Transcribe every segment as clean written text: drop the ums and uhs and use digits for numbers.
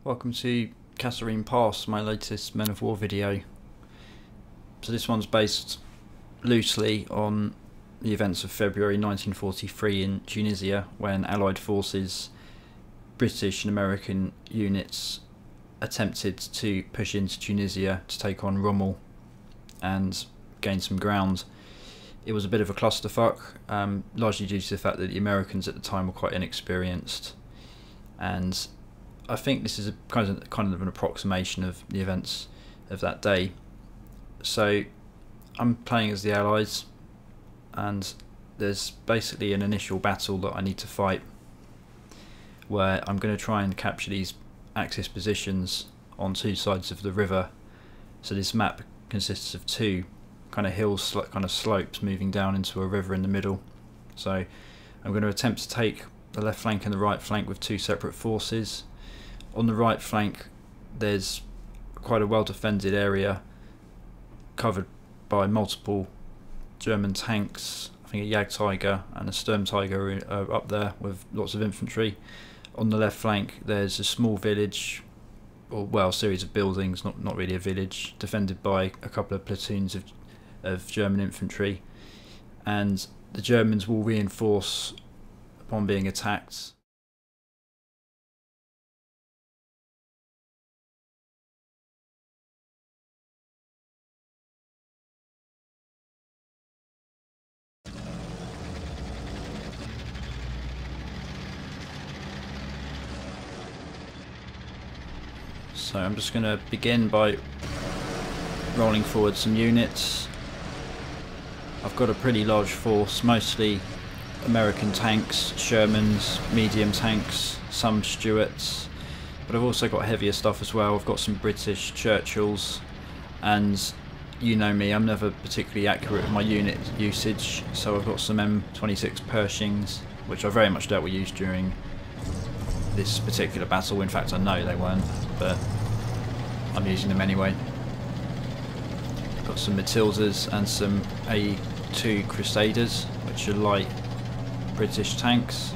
Welcome to Kasserine Pass, my latest Men of War video. So this one's based loosely on the events of February 1943 in Tunisia, when Allied forces, British and American units attempted to push into Tunisia to take on Rommel and gain some ground. It was a bit of a clusterfuck, largely due to the fact that the Americans at the time were quite inexperienced, and I think this is a kind of an approximation of the events of that day. So I'm playing as the Allies, and there's basically an initial battle that I need to fight where I'm going to try and capture these Axis positions on two sides of the river. So this map consists of two kind of hills, kind of slopes moving down into a river in the middle. So I'm going to attempt to take the left flank and the right flank with two separate forces. On the right flank there's quite a well defended area covered by multiple German tanks. I think a Jagdtiger and a Sturmtiger are up there with lots of infantry. On the left flank there's a small village, or well, a series of buildings, not really a village, defended by a couple of platoons of German infantry, and the Germans will reinforce upon being attacked. So I'm just going to begin by rolling forward some units. I've got a pretty large force, mostly American tanks, Shermans, medium tanks, some Stuarts, but I've also got heavier stuff as well. I've got some British Churchills, and you know me, I'm never particularly accurate with my unit usage, so I've got some M26 Pershings, which I very much doubt were used during this particular battle. In fact, I know they weren't, but I'm using them anyway. Got some Matildas and some A2 Crusaders, which are light British tanks.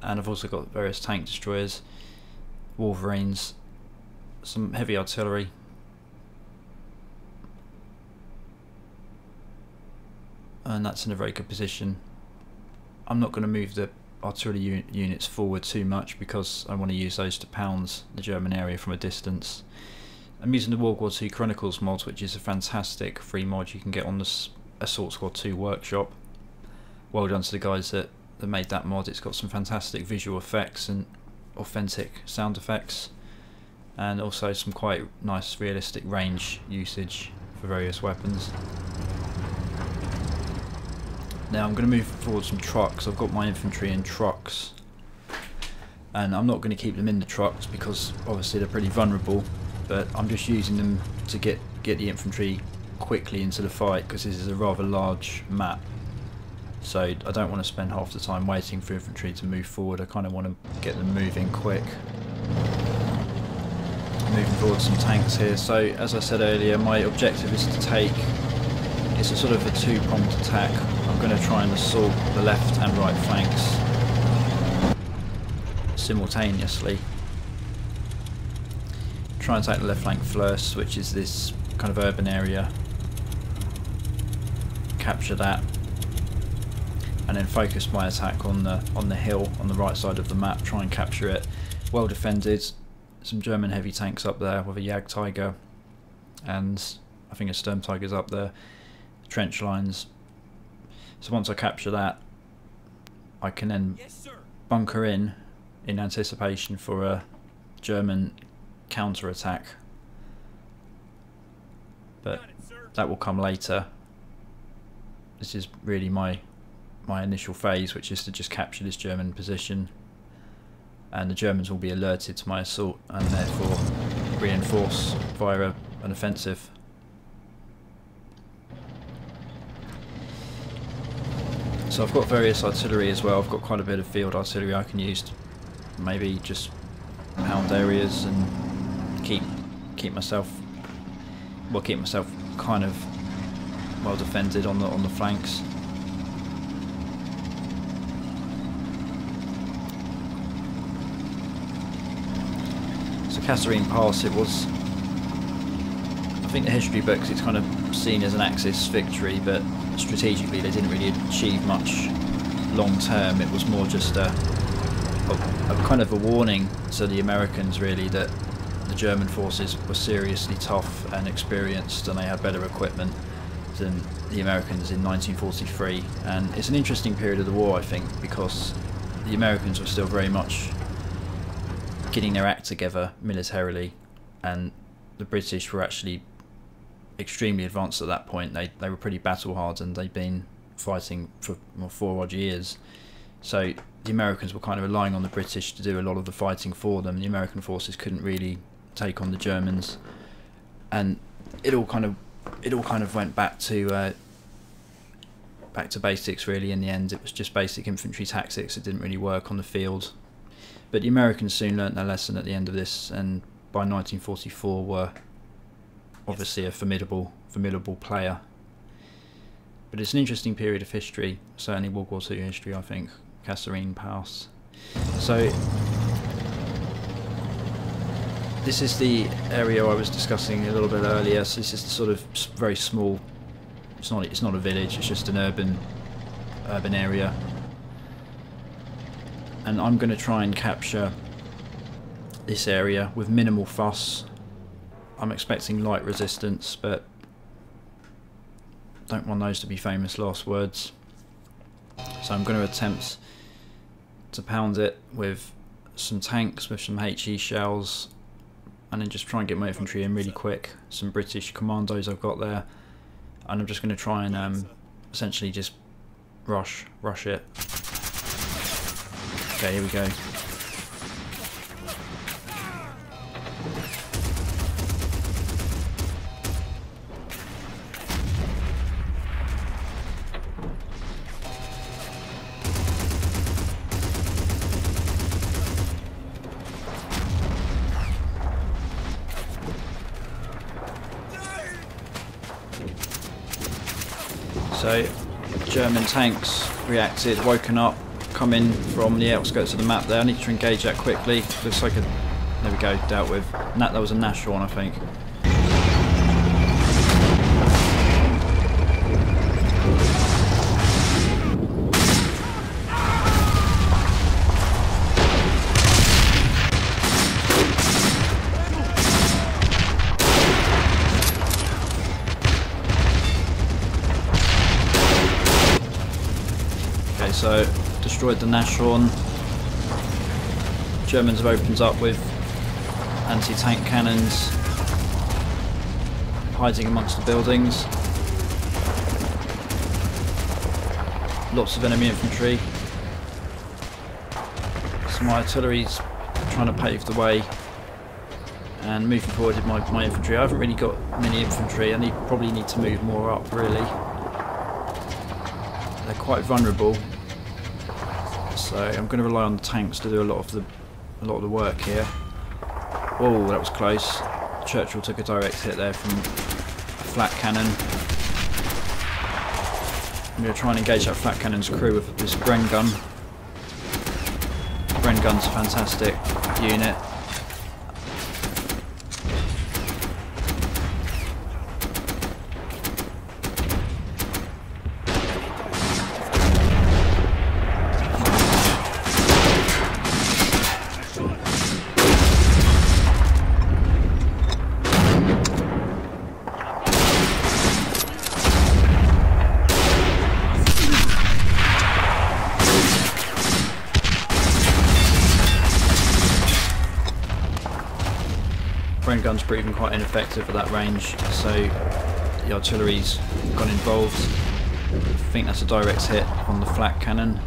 And I've also got various tank destroyers, Wolverines, some heavy artillery, and that's in a very good position. I'm not going to move the artillery units forward too much because I want to use those to pound the German area from a distance. I'm using the World War II Chronicles mod, which is a fantastic free mod you can get on the Assault Squad 2 workshop. Well done to the guys that made that mod. It's got some fantastic visual effects and authentic sound effects, and also some quite nice realistic range usage for various weapons. Now I'm going to move forward some trucks. I've got my infantry in trucks, and I'm not going to keep them in the trucks because obviously they're pretty vulnerable, but I'm just using them to get the infantry quickly into the fight, because this is a rather large map. So I don't want to spend half the time waiting for infantry to move forward. I kind of want to get them moving quick. Moving forward some tanks here. So as I said earlier, my objective is to take, it's a sort of a two-pronged attack. I'm going to try and assault the left and right flanks simultaneously. Try and take the left flank first, which is this kind of urban area. Capture that, and then focus my attack on the hill on the right side of the map. Try and capture it. Well defended. Some German heavy tanks up there with a Jagdtiger, and I think a Sturmtiger's up there. Trench lines. So once I capture that, I can then bunker in anticipation for a German counter-attack. But that will come later. This is really my initial phase, which is to just capture this German position, and the Germans will be alerted to my assault and therefore reinforce via an offensive. So I've got various artillery as well. I've got quite a bit of field artillery I can use to maybe just pound areas and keep keep myself kind of well defended on the flanks. So Kasserine Pass, it was, I think the history books, it's kind of seen as an Axis victory, but strategically they didn't really achieve much long term. It was more just a kind of a warning to the Americans, really, that the German forces were seriously tough and experienced, and they had better equipment than the Americans in 1943. And it's an interesting period of the war, I think, because the Americans were still very much getting their act together militarily, and the British were actually extremely advanced at that point. They were pretty battle hardened. They'd been fighting for 4 odd years, so the Americans were kind of relying on the British to do a lot of the fighting for them. The American forces couldn't really take on the Germans, and it all kind of went back to basics, really. In the end, it was just basic infantry tactics. It didn't really work on the field. But the Americans soon learnt their lesson at the end of this, and by 1944 were obviously a formidable player. But it's an interesting period of history, certainly World War II history, I think, Kasserine Pass. So this is the area I was discussing a little bit earlier. So this is the sort of very small, it's not a village, it's just an urban area. And I'm going to try and capture this area with minimal fuss. I'm expecting light resistance, but don't want those to be famous last words. So I'm going to attempt to pound it with some tanks, with some HE shells, and then just try and get my infantry in really quick. Some British commandos I've got there, and I'm just going to try and essentially just rush it. Okay, here we go. So, German tanks reacted, woken up, come in from the outskirts of the map there. I need to engage that quickly. Looks like a... there we go, dealt with. And that was a Nash one, I think. Okay, so destroyed the Nashorn. Germans have opened up with anti-tank cannons, hiding amongst the buildings. Lots of enemy infantry. So my artillery's trying to pave the way and moving forward with my infantry. I haven't really got many infantry. I probably need to move more up, really. They're quite vulnerable. So I'm going to rely on the tanks to do a lot of the work here. Oh, that was close. Churchill took a direct hit there from a flat cannon. I'm going to try and engage that flat cannon's crew with this Bren gun. Bren gun's a fantastic unit. Bren gun's proving quite ineffective at that range, so the artillery's gone involved. I think that's a direct hit on the flat cannon.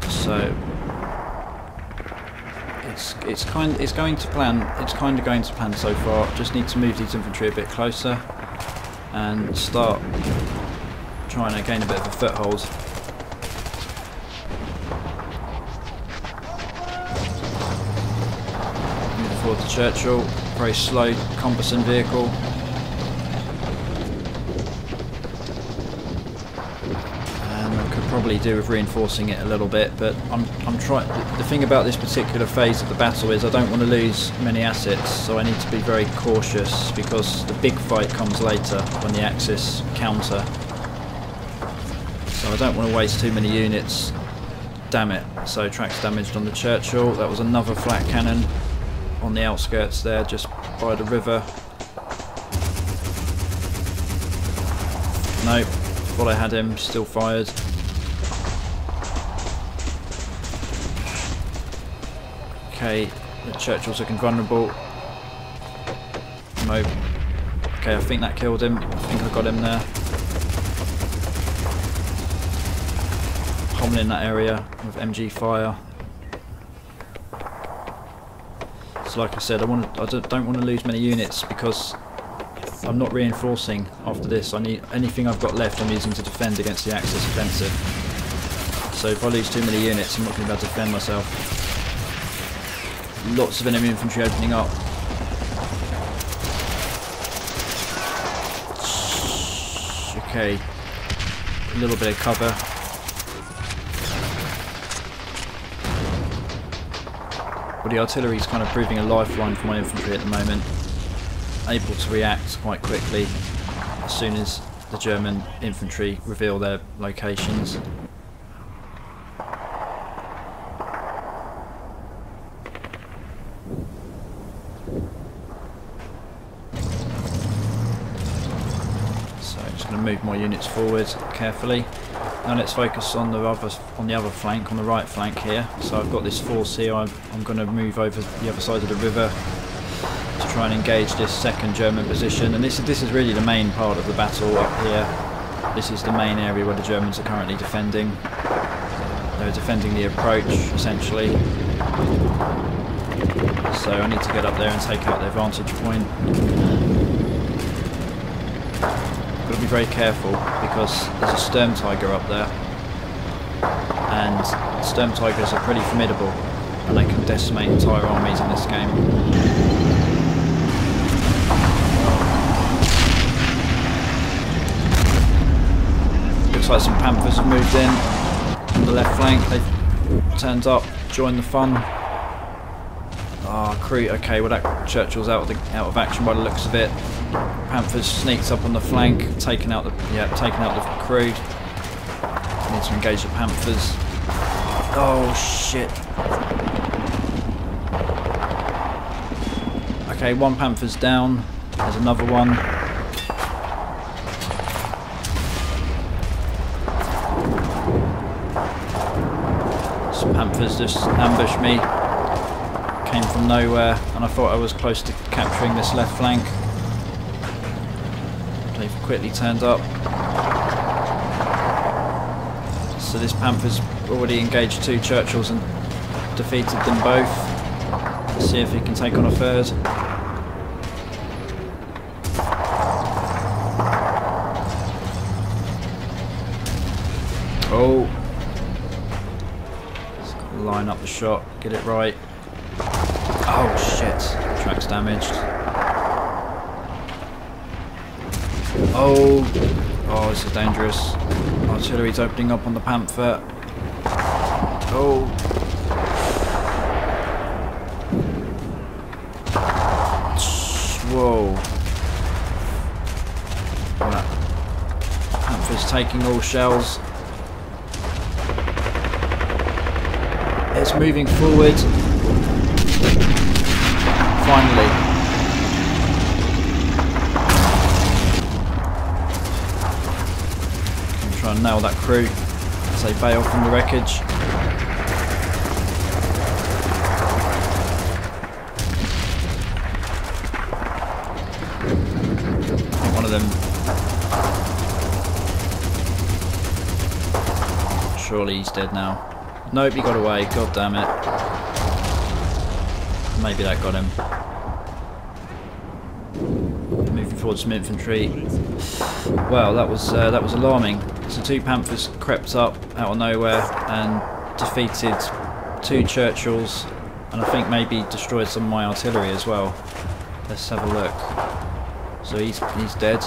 So it's going to plan. It's kind of going to plan so far. Just need to move these infantry a bit closer and start trying to gain a bit of a foothold. forward to Churchill. Very slow compassing vehicle. And I could probably do with reinforcing it a little bit, but I'm trying. The thing about this particular phase of the battle is I don't want to lose many assets, so I need to be very cautious because the big fight comes later when the Axis counter. So I don't want to waste too many units. Damn it. So tracks damaged on the Churchill. That was another flat cannon on the outskirts there, just by the river. Nope. Thought I had him. Still fired. Okay. The Churchill's looking vulnerable. Nope. Okay, I think that killed him. I think I got him there. Common in that area with MG fire. So like I said, I don't want to lose many units because I'm not reinforcing after this. I need anything I've got left I'm using to defend against the Axis offensive. So if I lose too many units I'm not going to be able to defend myself. Lots of enemy infantry opening up. Okay, a little bit of cover. But the artillery is kind of proving a lifeline for my infantry at the moment. Able to react quite quickly as soon as the German infantry reveal their locations. So I'm just going to move my units forward carefully. Now let's focus on the other flank, on the right flank here. So I've got this force here. I'm going to move over the other side of the river to try and engage this second German position. And this is really the main part of the battle up here. This is the main area where the Germans are currently defending. They're defending the approach essentially. So I need to get up there and take out their vantage point. Got to be very careful because there's a Sturm Tiger up there, and Sturm Tigers are pretty formidable and they can decimate entire armies in this game. Looks like some Panthers have moved in on the left flank. They've turned up, joined the fun. Ah, crew. Okay, well that Churchill's out of action by the looks of it. Panthers sneaked up on the flank, taking out the crew. Need to engage the Panthers. Oh shit! Okay, one Panther's down. There's another one. Some Panthers just ambushed me. Came from nowhere, and I thought I was close to capturing this left flank. They've quickly turned up. So this Panther's already engaged two Churchills and defeated them both. Let's see if he can take on a third. Oh. Just got to line up the shot, get it right. Oh shit, track's damaged. Oh, this is dangerous. Artillery's opening up on the Panther. Oh. Whoa. Right. Panther's taking all shells. It's moving forward. Finally. Try and nail that crew as they bail from the wreckage. One of them. Surely he's dead now. Nope, he got away. God damn it. Maybe that got him. Moving forward some infantry. Well, that was alarming. So two Panthers crept up out of nowhere and defeated two Churchills and I think maybe destroyed some of my artillery as well. Let's have a look. So he's dead.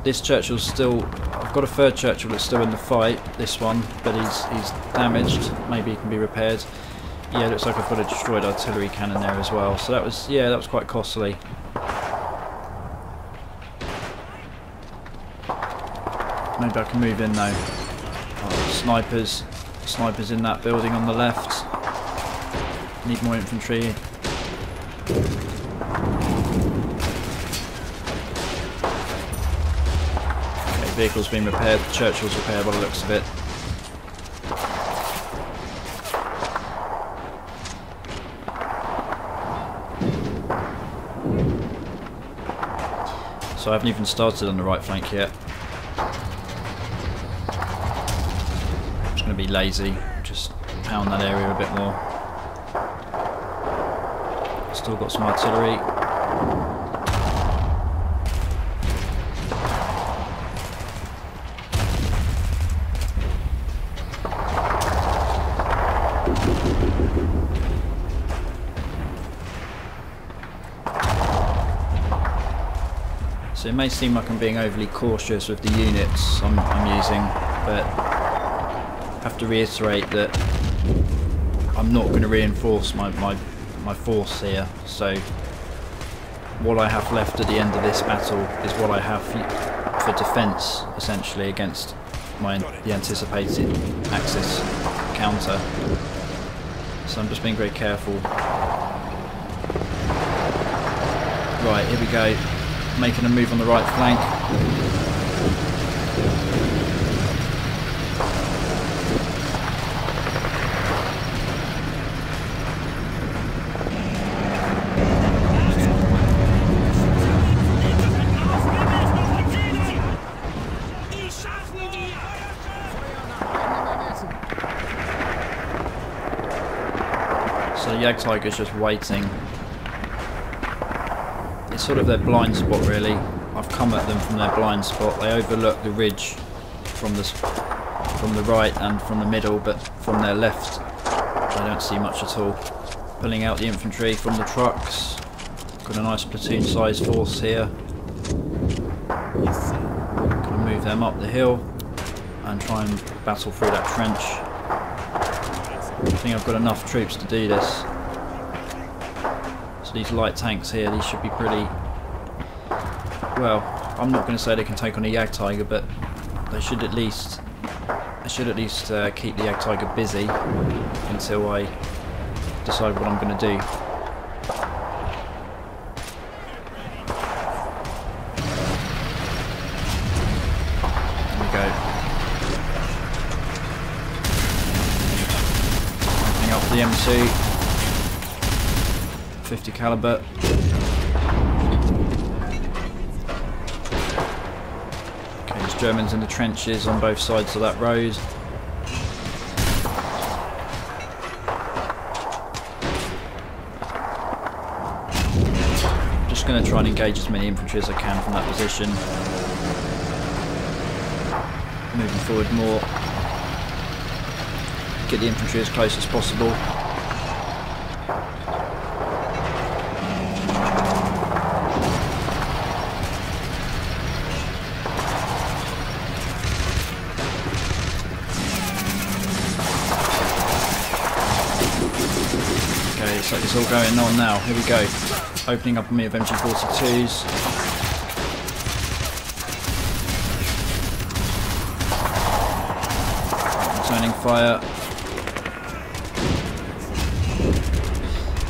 This Churchill's still... I've got a third Churchill that's still in the fight, this one, but he's damaged. Maybe he can be repaired. Yeah, looks like I've got a destroyed artillery cannon there as well. So that was, yeah, that was quite costly. Maybe I can move in though. Oh, snipers in that building on the left. Need more infantry. Okay, vehicle's been repaired. The Churchill's repaired by the looks of it. So I haven't even started on the right flank yet. I'm just going to be lazy, just pound that area a bit more. Still got some artillery. So it may seem like I'm being overly cautious with the units I'm using, but I have to reiterate that I'm not going to reinforce my force here. So what I have left at the end of this battle is what I have for defence, essentially, against the anticipated Axis counter. So I'm just being very careful. Right, here we go. Making a move on the right flank. So the Jagdtiger's just waiting. It's sort of their blind spot, really. I've come at them from their blind spot. They overlook the ridge from the right and from the middle, but from their left I don't see much at all. Pulling out the infantry from the trucks. Got a nice platoon sized force here. Gonna move them up the hill and try and battle through that trench. I think I've got enough troops to do this. So these light tanks here, these should be pretty... Well, I'm not going to say they can take on a Jagdtiger, but they should at least keep the Jagdtiger busy until I decide what I'm going to do. There we go. Opening up the M2. 50 caliber. Okay, there's Germans in the trenches on both sides of that road. Just going to try and engage as many infantry as I can from that position. Moving forward more. Get the infantry as close as possible. So it's all going on now. Here we go. Opening up a me of MG42s. Returning fire.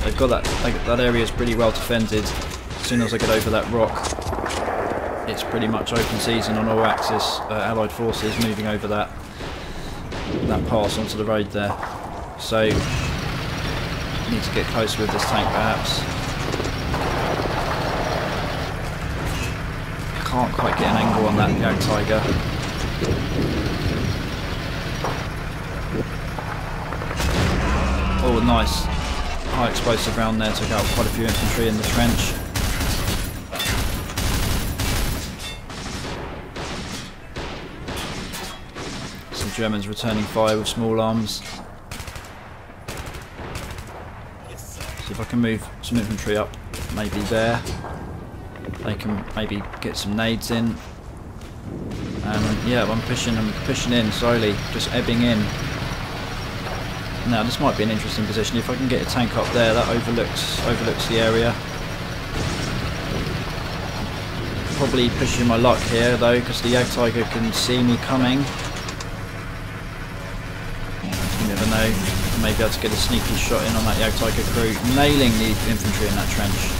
They've got that area is pretty well defended. As soon as I get over that rock, it's pretty much open season on all Axis Allied forces moving over that pass onto the road there. So. Need to get closer with this tank, perhaps. Can't quite get an angle on that Jagdtiger. Oh, nice. High explosive round there, took out quite a few infantry in the trench. Some Germans returning fire with small arms. So if I can move some infantry up, maybe there, they can maybe get some nades in. And yeah, I'm pushing in slowly, just ebbing in. Now this might be an interesting position. If I can get a tank up there, that overlooks the area. Probably pushing my luck here though, because the Jagdtiger can see me coming. You never know. Maybe I'll get a sneaky shot in on that Jagdtiger crew, nailing the infantry in that trench.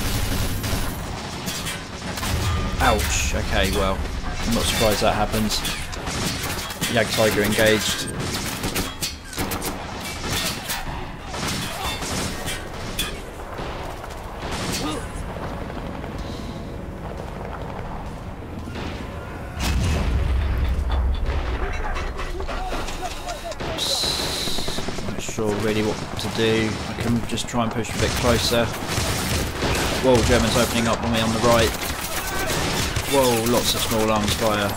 Ouch. Okay, well, I'm not surprised that happens. Jagdtiger engaged. Sure really what to do. I can just try and push a bit closer. Whoa, Germans opening up on me on the right. Whoa, lots of small arms fire.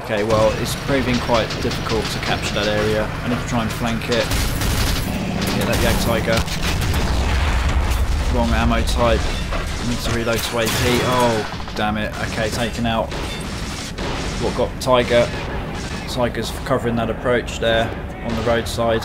Okay, well, it's proving quite difficult to capture that area. I need to try and flank it. Get that Jagdtiger. Wrong ammo type. Need to reload to AP. Oh, damn it. Okay, taken out. What got Tiger? Tiger's covering that approach there on the roadside.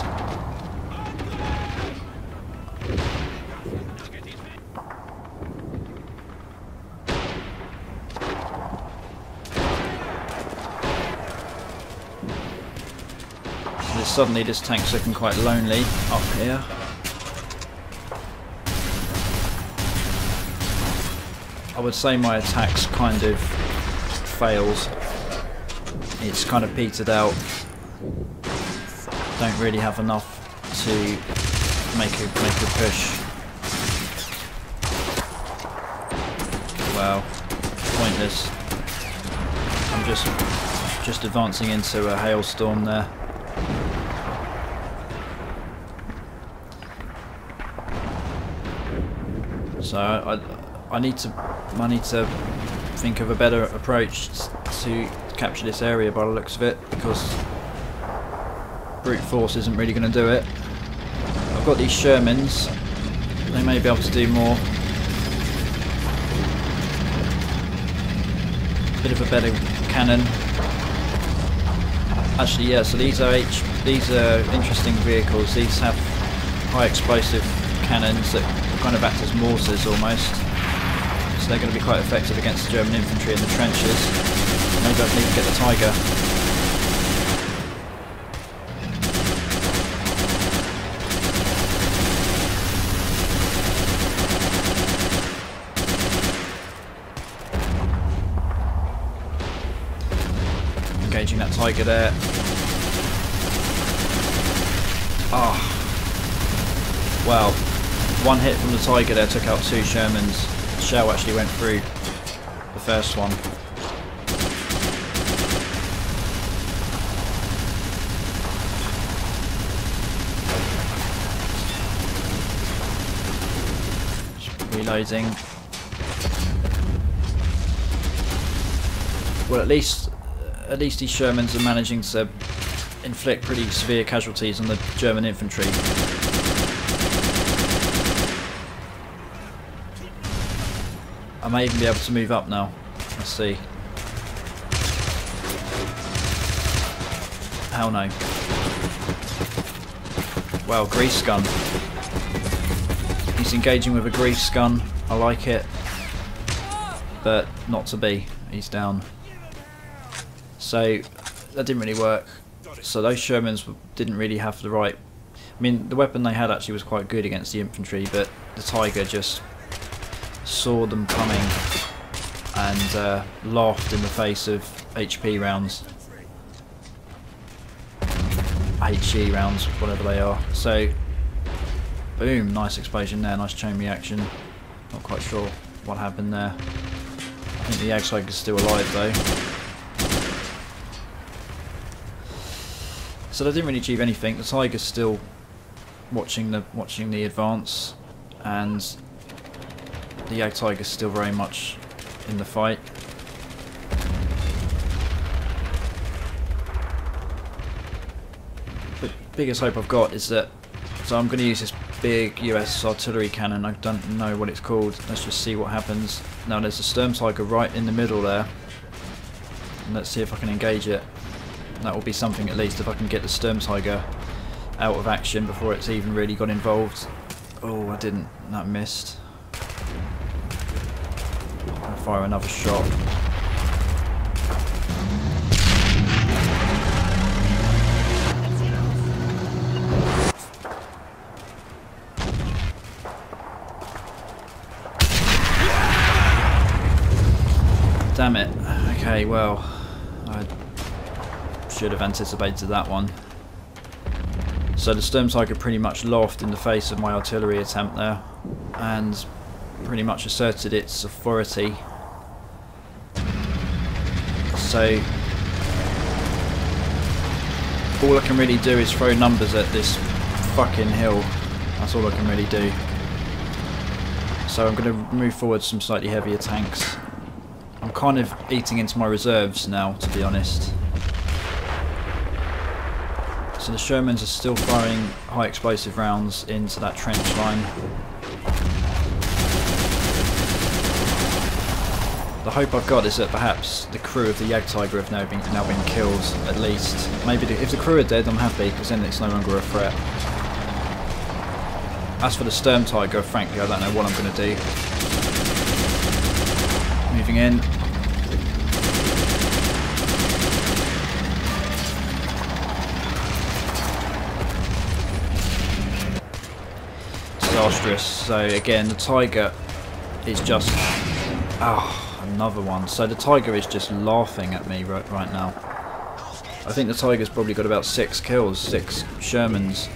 So suddenly this tank's looking quite lonely up here. I would say my attack's kind of failed. It's kind of petered out. Don't really have enough to make a push. Well, pointless. I'm just advancing into a hailstorm there. So I need to think of a better approach to capture this area by the looks of it, because brute force isn't really going to do it. I've got these Shermans, they may be able to do more. Bit of a better cannon. Actually, yeah. So these are interesting vehicles. These have high explosive cannons that kind of act as mortars almost. So they're going to be quite effective against the German infantry in the trenches. Maybe I need to get the Tiger. Engaging that Tiger there. Ah. Oh. Wow. One hit from the Tiger there took out two Shermans. The shell actually went through the first one. Reloading. Well, at least these Shermans are managing to inflict pretty severe casualties on the German infantry. I may even be able to move up now. Let's see. Hell no. Wow, grease gun. He's engaging with a grease gun. I like it. But not to be. He's down. So that didn't really work. So those Shermans didn't really have the right... I mean, the weapon they had actually was quite good against the infantry, but the Tiger just saw them coming and laughed in the face of HP rounds. HE rounds, whatever they are. So, boom, nice explosion there, nice chain reaction. Not quite sure what happened there. I think the xGUNISHMENTx is still alive though. So they didn't really achieve anything. The Tiger's still watching the advance, and the xGUNISHMENTx is still very much in the fight. the biggest hope I've got is that, so I'm going to use this big US artillery cannon. I don't know what it's called. Let's just see what happens. Now there's a Sturmtiger right in the middle there, and let's see if I can engage it. That will be something at least if I can get the Sturmtiger out of action before it's even really got involved. Oh, I didn't. That missed. I'll fire another shot. Damn it. Okay, well, I should have anticipated that one. So the Sturmtiger pretty much laughed in the face of my artillery attempt there, and pretty much asserted its authority. So all I can really do is throw numbers at this fucking hill. That's all I can really do. So I'm going to move forward some slightly heavier tanks. I'm kind of eating into my reserves now, to be honest. So the Shermans are still firing high explosive rounds into that trench line. The hope I've got is that perhaps the crew of the Jagdtiger have now been killed, at least. Maybe if the crew are dead, I'm happy, because then it's no longer a threat. As for the Sturmtiger, frankly, I don't know what I'm going to do. Moving in. Disastrous. So again, the Tiger is just... oh, another one. So the Tiger is just laughing at me right now. I think the Tiger's probably got about 6 kills, 6 Shermans.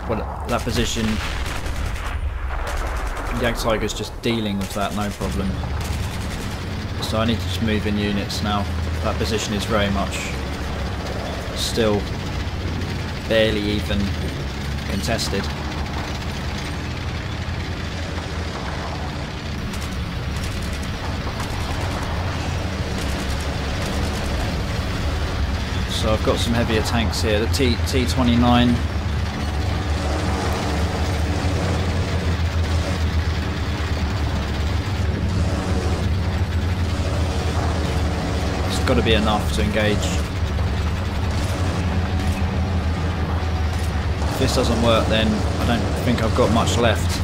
Well, that position, Jagdtiger's just dealing with that, no problem. So I need to just move in units now. That position is very much still barely even contested. So I've got some heavier tanks here. The T-29. Got to be enough to engage. If this doesn't work, then I don't think I've got much left.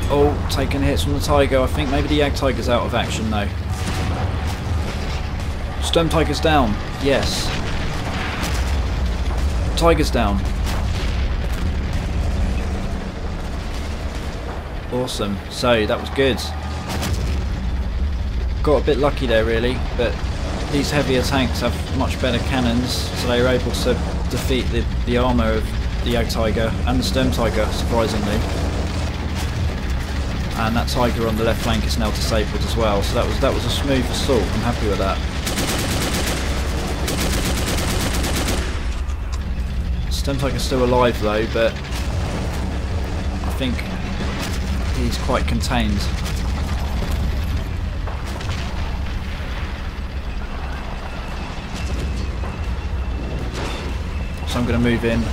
Oh, taking hits from the Tiger. I think maybe the Jagdtiger's out of action though. Sturmtiger's down. Yes. Tiger's down. Awesome. So that was good. Got a bit lucky there really, but these heavier tanks have much better cannons, so they were able to defeat the armour of the Jagdtiger and the Sturmtiger, surprisingly. And that Tiger on the left flank is now disabled as well, so that was a smooth assault. I'm happy with that. Sturmtiger's still alive though, but I think he's quite contained. So I'm going to move in.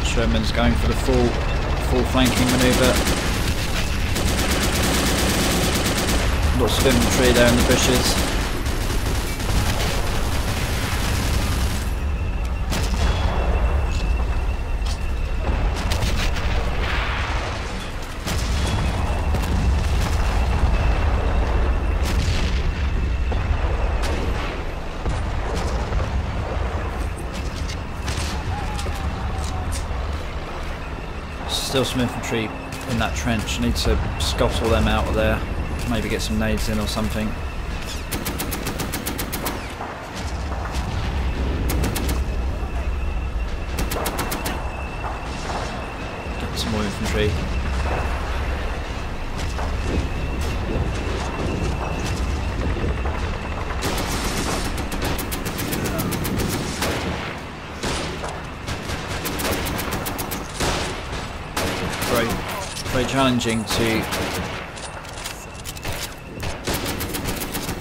Sherman's going for the full flanking manoeuvre. Lots of infantry there in the bushes. Still some infantry in that trench. Need to scuttle them out of there. Maybe get some nades in or something. infantry. Very challenging to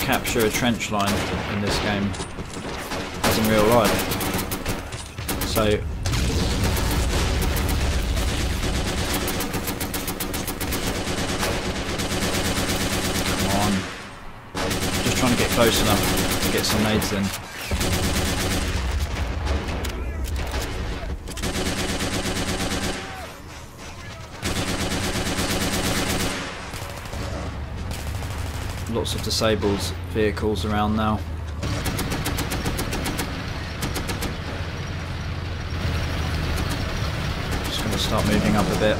capture a trench line in this game, as in real life. So come on, just trying to get close enough to get some nades in. Lots of disabled vehicles around now. Just going to start moving up a bit.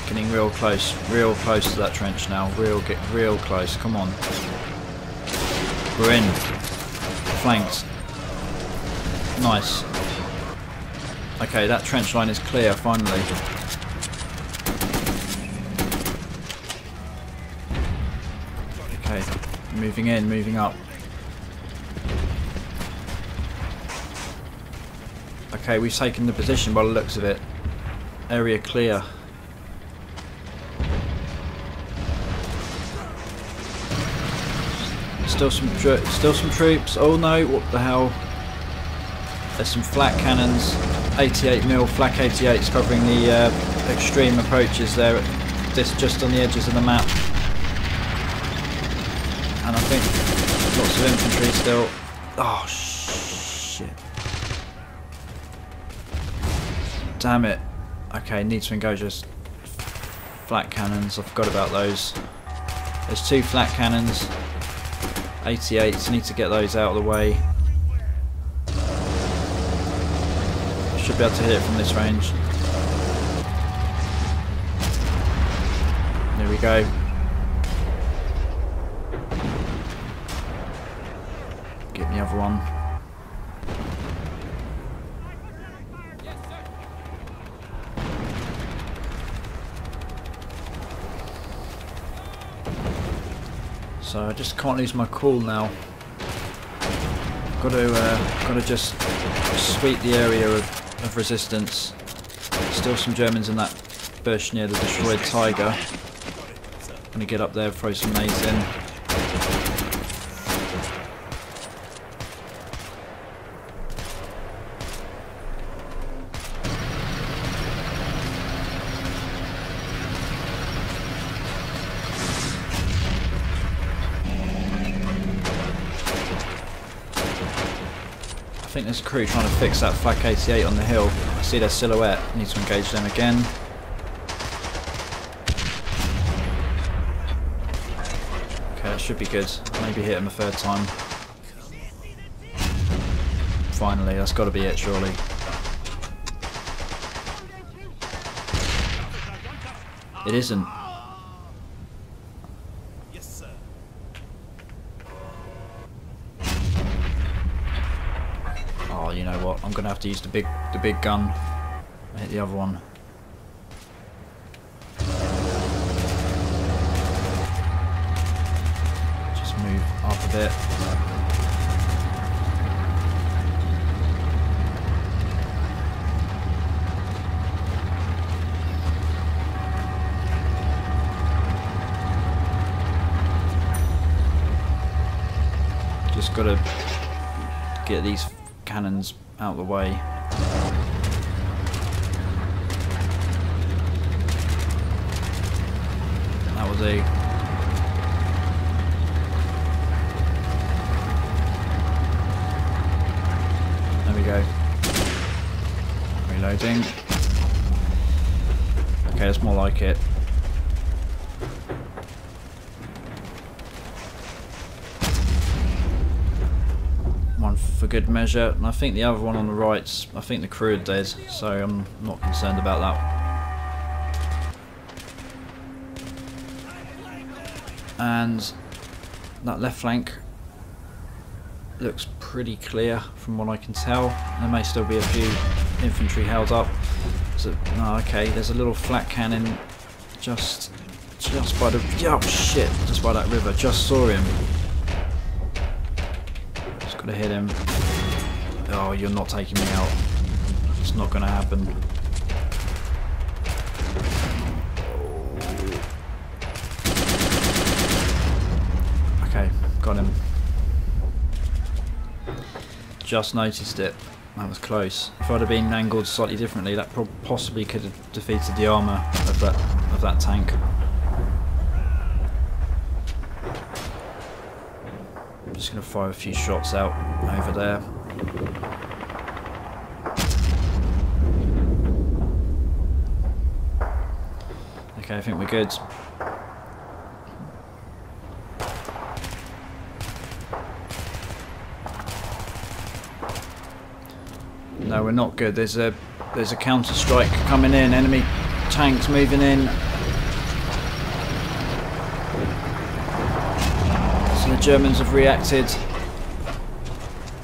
Getting real close to that trench now. Get real close. Come on. We're in. Flanked. Nice. Okay, that trench line is clear finally. Okay, moving in, moving up. Okay, we've taken the position by the looks of it. Area clear. Still some troops. Oh no! What the hell? There's some flak cannons, 88mm flak 88s covering the extreme approaches there, just on the edges of the map. And I think lots of infantry still. Oh shit! Damn it! Okay, need to engage those flak cannons. I forgot about those. There's 2 flak cannons, 88s. Need to get those out of the way. Should be able to hit it from this range. There we go. Get the other one. So I just can't lose my cool now. Got to just sweep the area of resistance. Still some Germans in that bush near the destroyed Tiger. Gonna get up there, throw some nades in. I think there's a crew trying to fix that flak 88 on the hill. I see their silhouette. Need to engage them again. Okay, that should be good. Maybe hit them a 3rd time. Finally, that's got to be it, surely. It isn't. Oh, you know what? I'm gonna have to use the big gun. I hit the other one. Just move up a bit. Just gotta get these cannons out of the way. That was a there we go. Reloading. Okay, that's more like it. One for good measure, and I think the other one on the right, I think the crew are dead, so I'm not concerned about that. And That left flank looks pretty clear from what I can tell. There may still be a few infantry held up. So, oh, okay, there's a little flak cannon just by the... Oh shit, just by that river. Just saw him. Just gotta hit him. Oh, you're not taking me out. It's not gonna happen. Okay, got him. Just noticed it. That was close. If I'd have been angled slightly differently, that possibly could have defeated the armour of that tank. I'm just going to fire a few shots out over there. Okay, I think we're good. No, we're not good. There's a counter strike coming in. Enemy tanks moving in. So the Germans have reacted.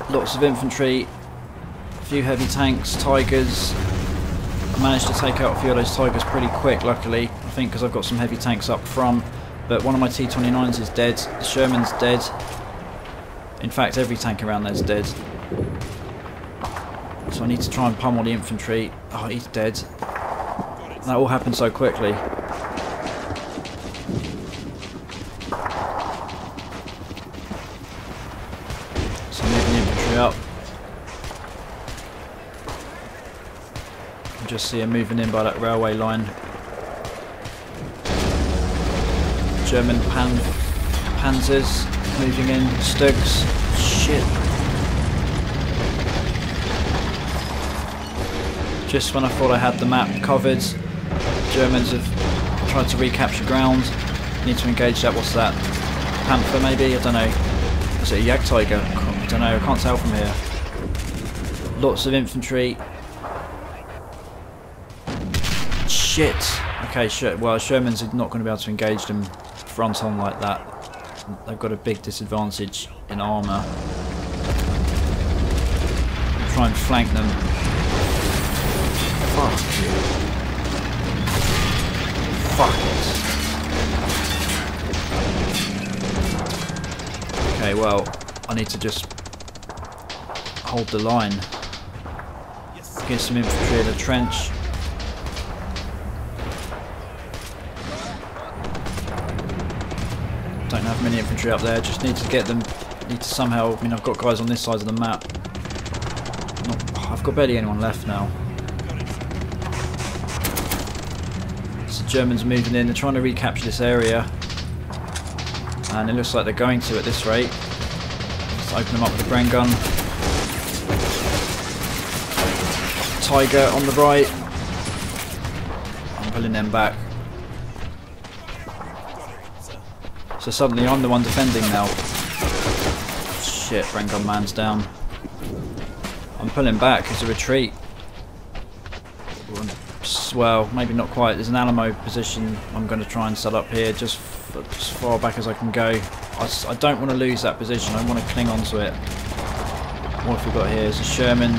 Lots of infantry, a few heavy tanks, Tigers. I managed to take out a few of those Tigers pretty quick, luckily. I think because I've got some heavy tanks up front. But one of my T-29s is dead. The Sherman's dead. In fact, every tank around there's dead. So I need to try and pummel the infantry. Oh, he's dead. That all happened so quickly. So I'm moving the infantry up. You can just see him moving in by that railway line. German panzers moving in. Stugs. Shit. Just when I thought I had the map covered, Germans have tried to recapture ground. Need to engage that. What's that? Panther maybe? I don't know. Is it a Jagdtiger? I don't know. I can't tell from here. Lots of infantry. Shit. Okay, well, Sherman's not going to be able to engage them front on like that. They've got a big disadvantage in armour. Try and flank them. Fuck you. Fuck it. Okay, well, I need to just hold the line. Get some infantry in the trench. Don't have many infantry up there, just need to get them, need to somehow, I mean I've got guys on this side of the map. I've got barely anyone left now. Germans moving in, they're trying to recapture this area and it looks like they're going to at this rate. Let's open them up with a Bren gun. Tiger on the right. I'm pulling them back. So suddenly I'm the one defending now. Shit, Bren gun man's down. I'm pulling back as a retreat. Well, maybe not quite. There's an Alamo position I'm going to try and set up here, just as far back as I can go. I don't want to lose that position. I want to cling on to it. What have we got here? It's a Sherman.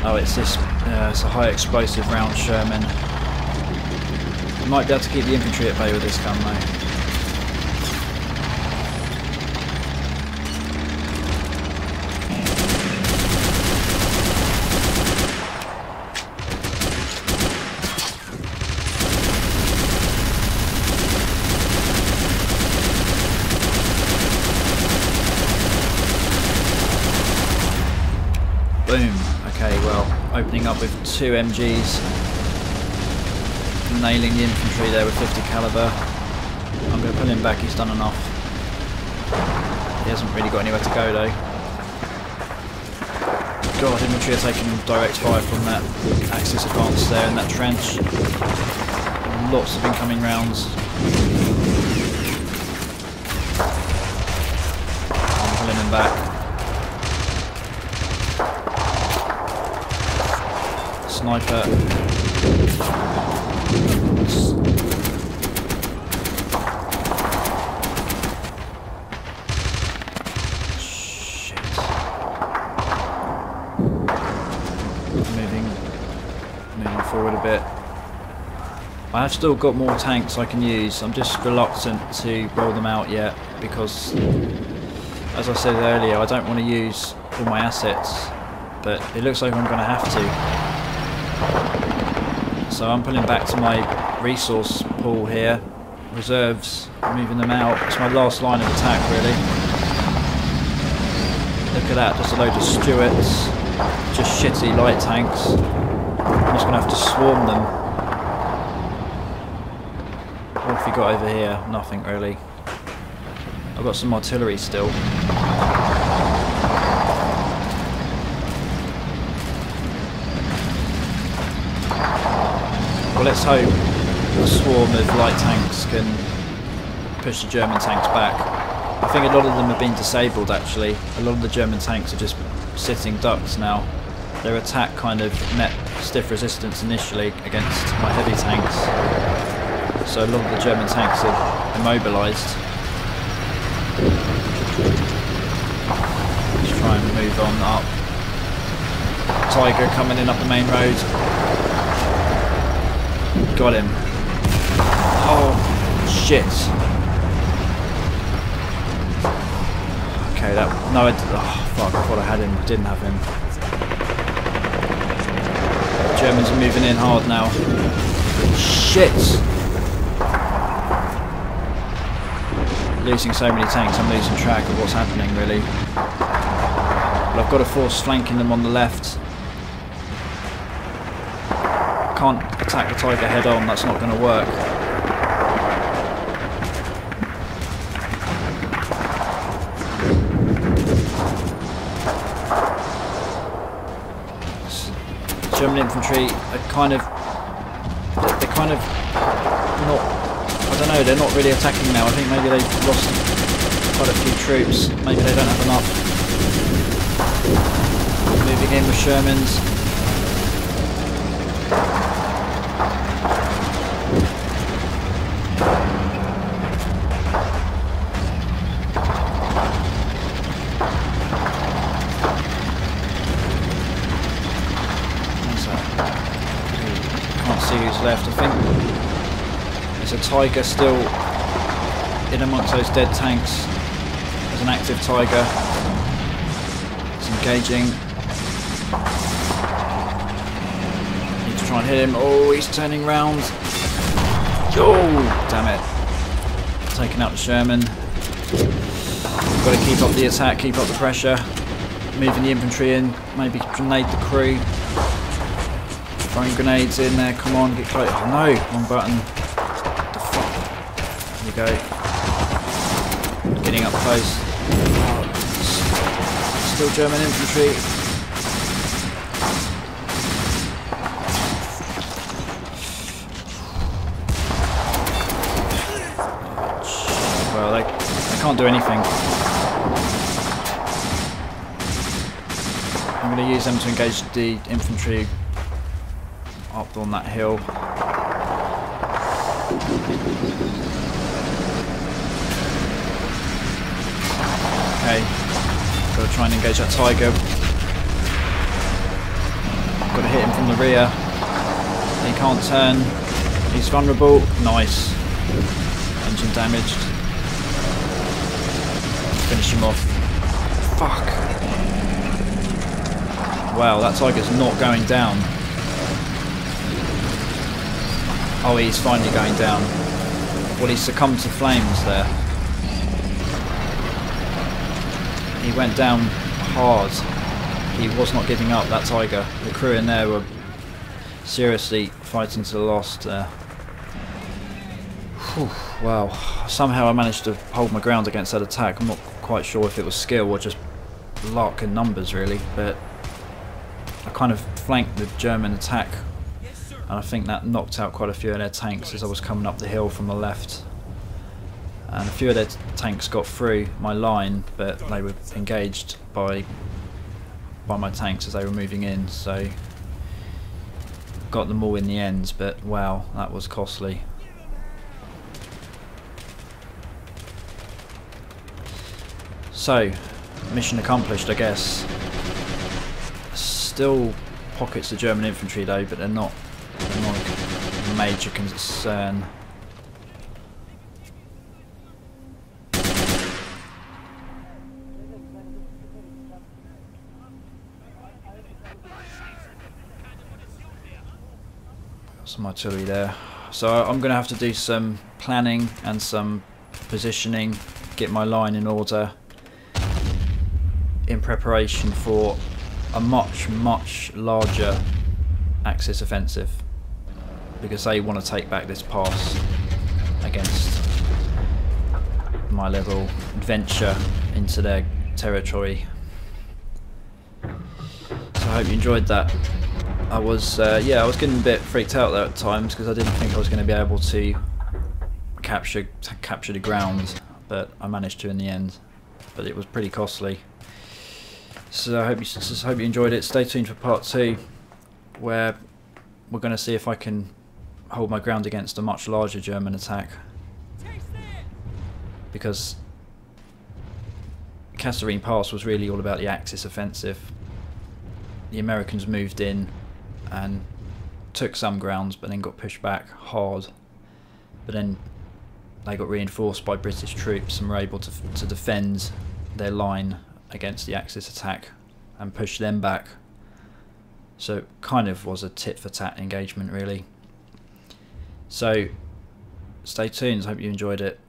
Oh, it's this. It's a high explosive round Sherman. I might be able to keep the infantry at bay with this gun though. Boom. Okay, well, opening up with 2 MGs, nailing the infantry there with 50 caliber. I'm going to pull him back, he's done enough. He hasn't really got anywhere to go though. God, infantry are taking direct fire from that Axis advance there in that trench. Lots of incoming rounds. I'm pulling him back. Sniper. bit. I have still got more tanks I can use. I'm just reluctant to roll them out yet because, as I said earlier, I don't want to use all my assets, but it looks like I'm going to have to. So I'm pulling back to my resource pool here, reserves, moving them out. It's my last line of attack really. Look at that, just a load of Stuarts, just shitty light tanks. I'm just going to have to swarm them. What have we got over here? Nothing really. I've got some artillery still. Well, let's hope a swarm of light tanks can push the German tanks back. I think a lot of them have been disabled actually. A lot of the German tanks are just sitting ducks now. Their attack kind of met stiff resistance initially against my heavy tanks. So a lot of the German tanks are immobilised. Let's try and move on up. Tiger coming in up the main road. Got him. Oh, shit. Okay, that... No, oh, fuck, I thought I had him. I didn't have him. The Germans are moving in hard now. Shit! Losing so many tanks, I'm losing track of what's happening, really. But I've got a force flanking them on the left. Can't attack the Tiger head on, that's not going to work. German infantry are kind of... They're kind of not... I don't know, they're not really attacking now. I think maybe they've lost quite a few troops. Maybe they don't have enough. Moving in with Shermans. Can't see who's left. I think there's a Tiger still in amongst those dead tanks. There's an active Tiger. It's engaging. Need to try and hit him. Oh, he's turning round. Oh, damn it. Taking out the Sherman. Got to keep up the attack, keep up the pressure. Moving the infantry in. Maybe grenade the crew. Throwing grenades in there. Come on, get close. Oh no, wrong button. What the fuck? There we go. Getting up close. Oh, still German infantry. Well, they can't do anything. I'm going to use them to engage the infantry up on that hill. Okay, got to try and engage that Tiger. Got to hit him from the rear. He can't turn. He's vulnerable. Nice. Engine damaged. Finish him off. Fuck. Wow, that Tiger's not going down. Oh, he's finally going down. Well, he succumbed to flames there. He went down hard. He was not giving up, that Tiger. The crew in there were seriously fighting to the last there. Whew, wow. Somehow I managed to hold my ground against that attack. I'm not quite sure if it was skill or just luck and numbers really, but I kind of flanked the German attack. And I think that knocked out quite a few of their tanks as I was coming up the hill from the left. And a few of their tanks got through my line, but they were engaged by my tanks as they were moving in, so got them all in the end, but wow, that was costly. So, mission accomplished, I guess. Still pockets of German infantry though, but they're not a major concern. Some artillery there. So I'm going to have to do some planning and some positioning, get my line in order in preparation for a much larger Axis offensive, because they want to take back this pass against my little adventure into their territory. So I hope you enjoyed that. I was getting a bit freaked out there at times because I didn't think I was going to be able to capture the ground, but I managed to in the end. But it was pretty costly. So I hope you enjoyed it. Stay tuned for part 2, where we're going to see if I can hold my ground against a much larger German attack. Because Kasserine Pass was really all about the Axis offensive. The Americans moved in and took some grounds, but then got pushed back hard. But then they got reinforced by British troops and were able to defend their line against the Axis attack and push them back. So it kind of was a tit-for-tat engagement, really. So stay tuned. I hope you enjoyed it.